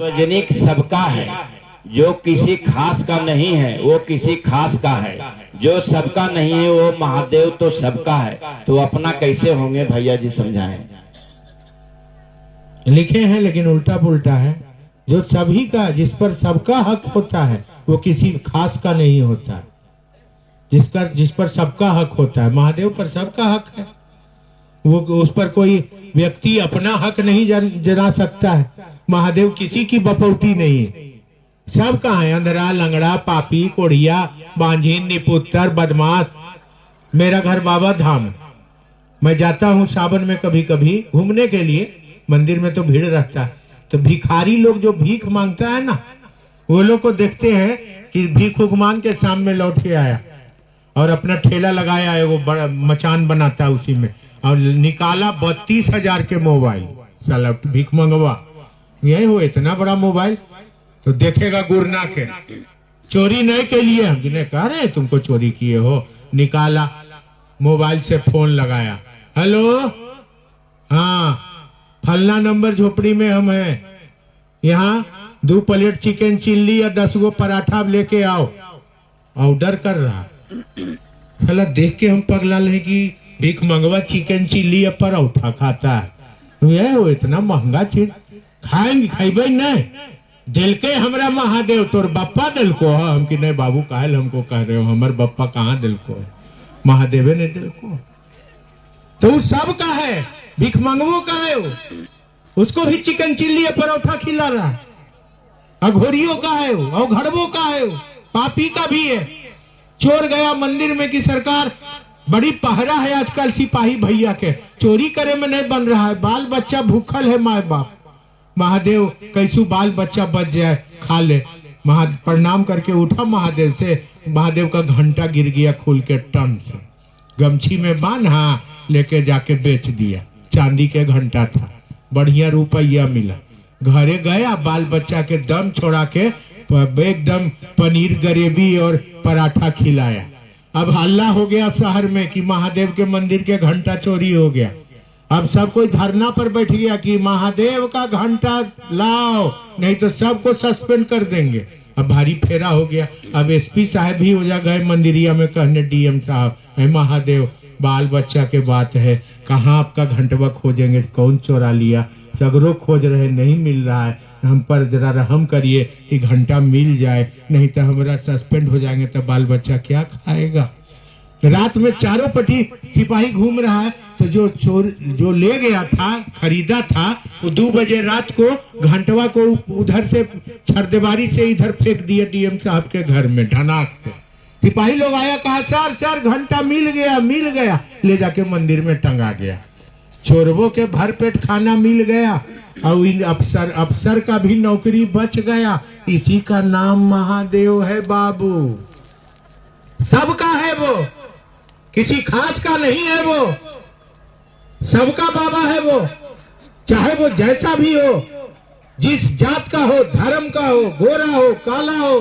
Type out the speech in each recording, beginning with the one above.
सार्वजनिक सबका है, जो किसी खास का नहीं है वो किसी खास का है, जो सबका नहीं है वो महादेव तो सबका है, तो अपना कैसे होंगे भैया जी समझाएं। लिखे हैं लेकिन उल्टा पुल्टा है। जो सभी का, जिस पर सबका हक होता है वो किसी खास का नहीं होता। जिस पर सबका हक होता है, महादेव पर सबका हक है। वो उस पर कोई व्यक्ति अपना हक नहीं जना सकता है। महादेव किसी की बपौती नहीं है, सबका है। अंधरा, लंगड़ा, पापी, कोढ़िया, बांझीन, निपुत्तर, बदमाश। मेरा घर बाबा धाम है। मैं जाता हूँ सावन में कभी कभी घूमने के लिए। मंदिर में तो भीड़ रहता है, तो भिखारी लोग जो भीख मांगता है ना, वो लोग को देखते हैं कि भीख मांग के सामने लौट के आया और अपना ठेला लगाया है, वो बड़ा मचान बनाता है उसी में, और निकाला 32,000 के मोबाइल। साला भीख मंगवा, यही हो इतना बड़ा मोबाइल तो देखेगा गुरना के। चोरी नहीं के लिए हम कह रहे हैं तुमको चोरी किए हो। निकाला मोबाइल से फोन लगाया, हेलो, हाँ फलना नंबर झोपड़ी में हम हैं, यहाँ 2 प्लेट चिकन चिल्ली या 10 गो पराठा लेके आओ। ऑर्डर कर रहा। साला देख के हम पगला ले कि भीख मंगवा चिकन चिल्ली या पराठा खाता है। ये हो इतना महंगा चीज खाएंगे, खाइबे नहीं। दिल के हमरा महादेव तोर बप्पा दिल को है। हम कि नहीं बाबू काहे हमको कह रहे हो, हमारे बप्पा कहाँ दिल को है, महादेवे ने दिल को। तो सब का है, भीख मंगवो का है, उसको भी चिकन चिल्ली या परोठा खिला रहा है। अघोरियों का है, अवघड़वों का है, पापी का भी है। चोर गया मंदिर में कि सरकार बड़ी पहरा है आजकल सिपाही भैया के, चोरी करे में नहीं बन रहा है, बाल बच्चा भूखल है माए बाप। महादेव कैसू बाल बच्चा बच जाए, खा ले। प्रणाम करके उठा महादेव से, महादेव का घंटा गिर गया खुल के टन से, गमछी में बांधा लेके जाके बेच दिया। चांदी के घंटा था, बढ़िया रुपया मिला। घरे गया, बाल बच्चा के दम छोड़ा के एकदम पनीर ग्रेवी और पराठा खिलाया। अब हल्ला हो गया शहर में कि महादेव के मंदिर के घंटा चोरी हो गया। अब सब कोई धरना पर बैठ गया कि महादेव का घंटा लाओ, नहीं तो सबको सस्पेंड कर देंगे। अब भारी फेरा हो गया। अब एसपी साहब भी हो जा गए मंदिरिया में कहने, डीएम साहब, महादेव बाल बच्चा के बात है, कहाँ आपका घंटवा खोजेंगे, कौन चोरा लिया, सगरों खोज रहे, नहीं मिल रहा है, हम पर जरा रहम करिए कि घंटा मिल जाए, नहीं तो हमारा सस्पेंड हो जाएंगे, तो बाल बच्चा क्या खाएगा। रात में चारों पट्टी सिपाही घूम रहा है, तो जो चोर जो ले गया था, खरीदा था, वो 2 बजे रात को घंटवा को उधर से छरदेवारी से इधर फेंक दिया डीएम साहब के घर में धनाक से। सिपाही लोग आया, कहा सर सर घंटा मिल गया, ले जाके मंदिर में टंगा गया। चोरवों के भर पेट खाना मिल गया और इन अफसर का भी नौकरी बच गया। इसी का नाम महादेव है बाबू। सबका है वो, किसी खास का नहीं है वो, सबका बाबा है वो। चाहे वो जैसा भी हो, जिस जात का हो, धर्म का हो, गोरा हो, काला हो,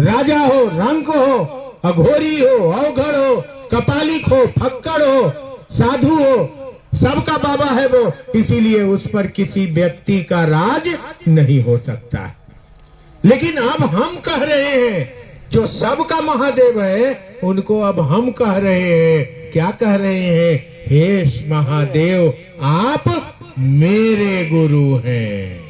राजा हो, रंग हो, अघोरी हो, अवघड़ हो, कपालिक हो, फक्कड़ हो, साधु हो, सबका बाबा है वो। इसीलिए उस पर किसी व्यक्ति का राज नहीं हो सकता। लेकिन अब हम कह रहे हैं, जो सबका महादेव है उनको अब हम कह रहे हैं, क्या कह रहे हैं, हे महादेव आप मेरे गुरु हैं।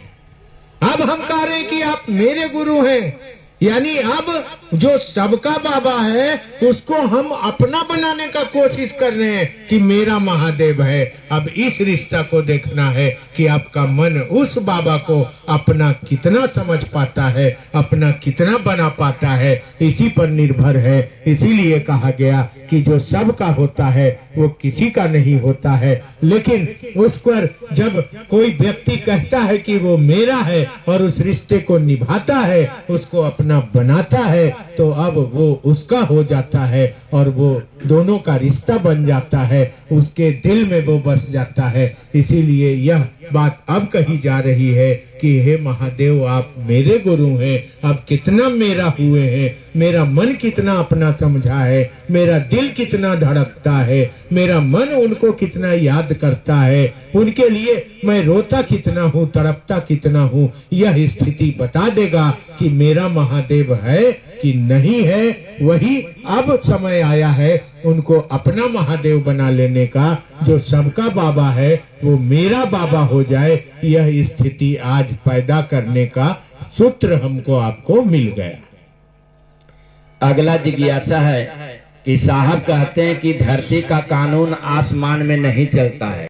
अब हम कह रहे हैं कि आप मेरे गुरु हैं, यानी अब जो सबका बाबा है उसको हम अपना बनाने का कोशिश कर रहे हैं कि मेरा महादेव है। अब इस रिश्ता को देखना है कि आपका मन उस बाबा को अपना कितना समझ पाता है, अपना कितना बना पाता है, इसी पर निर्भर है। इसीलिए कहा गया कि जो सबका होता है वो किसी का नहीं होता है। लेकिन उस पर जब कोई व्यक्ति कहता है कि वो मेरा है और उस रिश्ते को निभाता है, उसको अपना बनाता है, तो अब वो उसका हो जाता है और वो दोनों का रिश्ता बन जाता है। उसके दिल में वो बस जाता है। इसीलिए यह बात अब कही जा रही है कि हे महादेव, आप मेरे गुरु हैं, अब कितना मेरा हुए हैं, मेरा मन कितना अपना समझा है, मेरा दिल कितना धड़कता है, मेरा मन उनको कितना याद करता है, उनके लिए मैं रोता कितना हूँ, तड़पता कितना हूँ। यह स्थिति बता देगा कि मेरा महादेव है कि नहीं है। वही अब समय आया है उनको अपना महादेव बना लेने का। जो सबका बाबा है वो मेरा बाबा हो जाए, यह स्थिति आज पैदा करने का सूत्र हमको आपको मिल गया। अगला जिज्ञासा है कि साहब कहते हैं कि धरती का कानून आसमान में नहीं चलता है,